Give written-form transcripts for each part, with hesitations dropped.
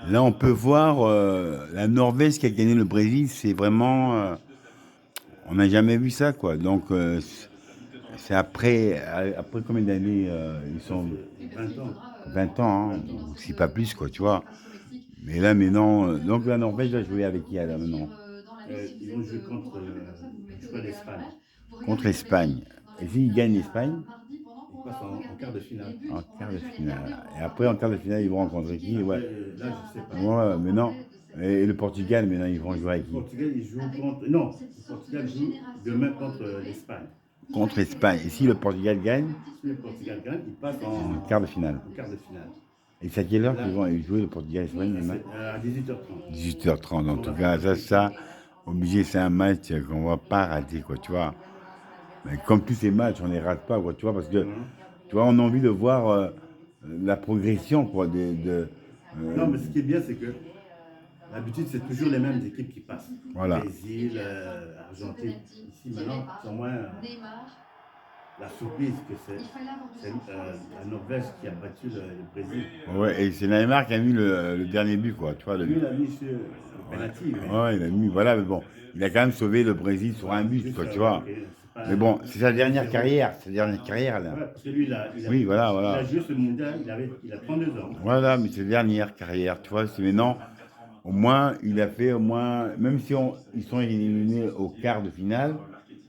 Là, on peut voir la Norvège qui a gagné le Brésil. C'est vraiment. On n'a jamais vu ça, quoi. Donc, c'est après combien d'années ils Ça sont fait 20 ans. 20 ans, hein, 20 ans. ou si pas plus, quoi, tu vois. Mais là, maintenant. Donc, la Norvège va jouer avec qui, là, maintenant? Ils vont jouer contre, je crois, l'Espagne. Contre l'Espagne. Et s'ils gagnent l'Espagne, Ils passent en quart de finale. en quart de finale. Et après, en quart de finale, ils vont rencontrer qui? Ouais. Après, là, je ne sais pas. Ouais, mais non. Et le Portugal, maintenant, ils vont jouer avec Le qui? Portugal, ils jouent contre. Non, le Portugal joue demain contre l'Espagne. Contre l'Espagne. Et si le Portugal gagne, Si le Portugal gagne, ils passent en quart de finale. en quart de finale. Et c'est à quelle heure qu'ils Là, vont jouer le Portugal et l'Espagne demain? c'est à 18h30. 18h30. En Sur tout la cas, France. ça, obligé, c'est un match qu'on ne va pas rater, quoi, tu vois. Mais comme tous ces matchs, on ne les rate pas, quoi, tu vois, parce que, Hein. tu vois, on a envie de voir la progression, quoi, Non, mais ce qui est bien, c'est que d'habitude, c'est toujours les mêmes équipes qui passent. voilà. Brésil, Argentine. Ici, maintenant, c'est au moins la surprise que c'est la Norvège qui a battu le Brésil. Ouais, et c'est Neymar qui a mis le dernier but, quoi, tu vois, Lui, il a mis sur le penalty, mais ouais, il a mis, voilà, mais bon, il a quand même sauvé le Brésil sur un but, juste, quoi, tu vois. ok, c'est pas Mais bon, c'est sa dernière 1-0. carrière, sa dernière carrière, là. Ouais, parce que lui, Oui, voilà, il a voilà. joué ce mondial, il a 32 ans. Voilà, mais c'est sa dernière carrière, tu vois, c'est maintenant, au moins, il a fait au moins, même si ils sont éliminés au quart de finale,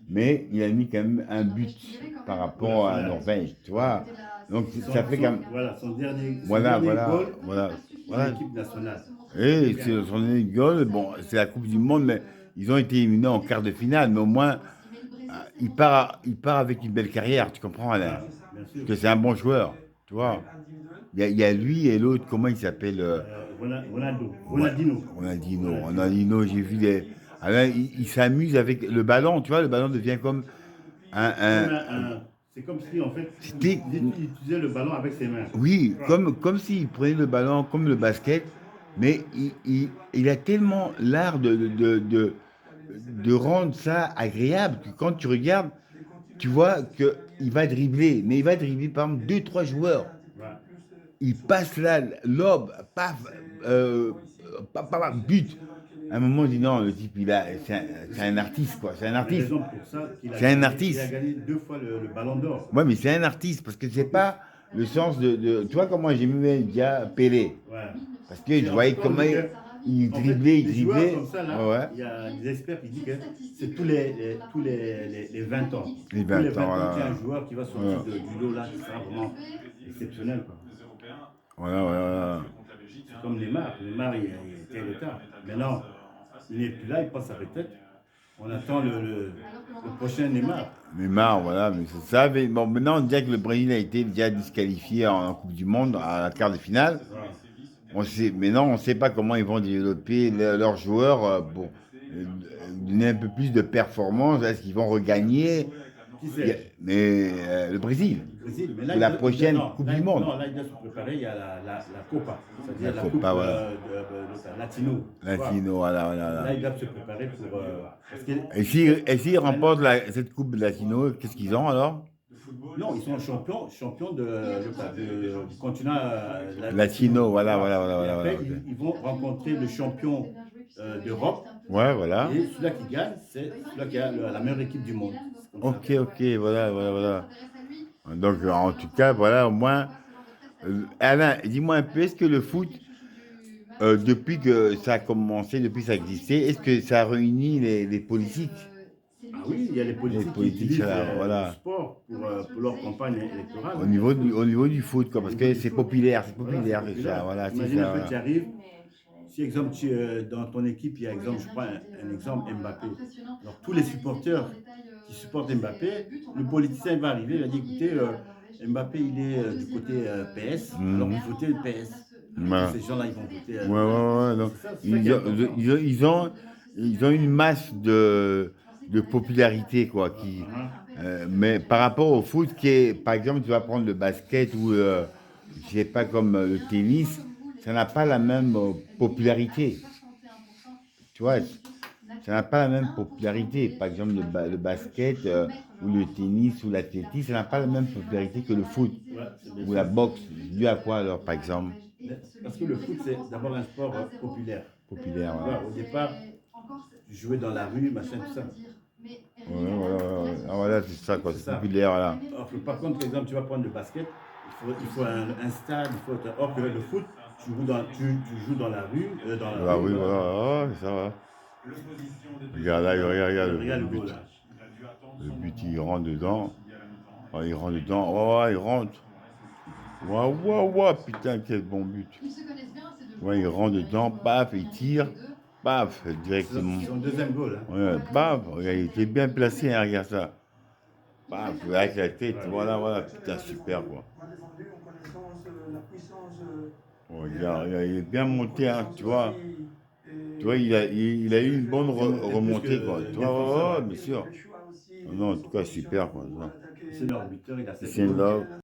mais il a mis quand même un but par Pour la rapport à la finale. Norvège, tu vois. Donc ça fait quand même, Voilà, son voilà, dernier voilà, goal voilà, pour voilà. l'équipe nationale. Et c'est son année de goal, bon, c'est la Coupe du Monde, mais ils ont été éliminés en quart de finale, mais au moins, il part avec une belle carrière, tu comprends, Alain? Voilà, bien Parce sûr. que c'est un bon joueur, tu vois. Il y a lui et l'autre, comment il s'appelle Ouais, Ronaldinho. Ronaldinho, j'ai vu des. Alain, il s'amuse avec le ballon, tu vois, le ballon devient comme un. Comme un- c'est comme si, en fait, c'était. il utilisait le ballon avec ses mains. Oui, comme s'il prenait le ballon comme le basket, mais il a tellement l'art de rendre ça agréable que quand tu regardes, tu vois qu'il va dribbler, mais il va dribbler par exemple deux, trois joueurs. Voilà. Il passe là, lobe, paf, paf, paf, paf, but. À un moment, on dit non, le type, c'est un artiste, quoi. C'est un C'est la artiste. raison pour ça C'est un il a artiste. gagné 2 fois le ballon d'or. Ouais, mais c'est un artiste, parce que c'est En plus, pas le sens tu vois comment j'ai mis déjà Pelé. ouais. Parce que je En fait, voyais on comment dit il que, en fait, driblait, il les joueurs driblait. comme ça, Ouais, là, ouais. il y a des experts qui disent que c'est tous les 20 ans. Les Tous les 20 ans, 20 ans, qu'il y a un voilà. joueur qui va sortir Voilà, du lot là, qui sera vraiment exceptionnel, quoi. voilà, voilà. C'est comme Neymar. Neymar, il était le cas. Maintenant, il n'est plus là, il passe sa retraite. On attend le prochain Neymar. Neymar, voilà, mais c'est ça. Mais bon, maintenant, on dirait que le Brésil a été déjà disqualifié en Coupe du Monde à la quart de finale. Voilà. Maintenant, on ne sait pas comment ils vont développer leurs joueurs pour donner un peu plus de performance. Est-ce qu'ils vont regagner? Qui c'est? Mais le Brésil, Le Brésil. Mais là, pour la prochaine non, Coupe du Monde. non, là, il doit se préparer. Il y a la Copa, La c'est-à-dire la Coupe Copa, voilà. Latino. Voilà. Latino, voilà, voilà, Là, voilà. ils doivent se préparer pour. Parce que, Et s'ils remportent cette Coupe Latino, qu'est-ce qu'ils ont alors? non, ils sont champions du continent latino. Latino, voilà, Voilà. voilà, voilà, Et voilà, après, voilà, ok. ils vont rencontrer le champion d'Europe. Ouais, voilà. Et celui-là qui gagne, c'est celui-là qui a la meilleure équipe du monde. C'est comme ça. Ok, ok, voilà, voilà, voilà. Donc, en tout cas, voilà, au moins. Alain, dis-moi un peu, est-ce que le foot, depuis que ça a commencé, depuis que ça existait, est-ce que ça réunit les politiques? Ah oui, il y a les Les politiques qui politiques, utilisent le voilà. sport pour leur campagne électorale. Au niveau du foot, quoi, Au parce niveau que du c'est foot. populaire, c'est Voilà, c'est populaire, c'est ça, populaire. voilà, c'est Imagine un ça, peu, tu voilà. arrives, si exemple, dans ton équipe, il y a exemple, je prends un exemple, Mbappé. Alors tous les supporters qui supportent Mbappé, le politicien va arriver, il va dire, écoutez, Mbappé, il est du côté PS, alors Mhm. vous votez le PS. Voilà. Ces gens-là, ils vont voter. Ouais, ouais, ouais. Donc, C'est ça qui ils est ont, important. ils ont une masse de popularité, quoi. Mais par rapport au foot, par exemple, tu vas prendre le basket ou, je sais pas, comme le tennis, ça n'a pas la même popularité. Tu vois, ça n'a pas la même popularité. Par exemple, le basket ou le tennis ou l'athlétisme, ça n'a pas la même popularité que le foot Ouais, c'est bien ou la sûr. boxe. Dû à quoi alors, par exemple? Parce que le foot, c'est d'abord un sport populaire. Populaire, Tu voilà. vois, au départ, tu jouais dans la rue, machin, tout ça. Ouais, voilà, ah, voilà, c'est ça, quoi, C'est c'est ça. populaire, là. Or que, par contre, par exemple, tu vas prendre le basket, il faut un stade, il faut. Or que le foot, tu joues dans la rue, Bah oui, voilà. voilà, ouais, c'est ça, va. Regarde là, regarde Regarde le le goal but. là. Le but, il rentre dedans. Oh, il rentre dedans. Oh, ouais, il rentre. Waouh, waouh, waouh, putain, quel bon but. Ouais, il rentre dedans, paf, il tire, paf, C'est directement. son deuxième goal. Hein. Ouais, paf, regarde, il était bien placé, hein, regarde ça. Paf, avec la tête, voilà, voilà, putain, super, quoi. Oh, regarde, regarde, il est bien monté, hein, tu vois. Tu vois, il a eu une bonne Il est monté plus que remontée, quoi. le Tu vois, défenseur. ouais, bien sûr. Non, en tout cas, super, quoi. Ça. C'est leur buteur, il a 7 C'est goals. love.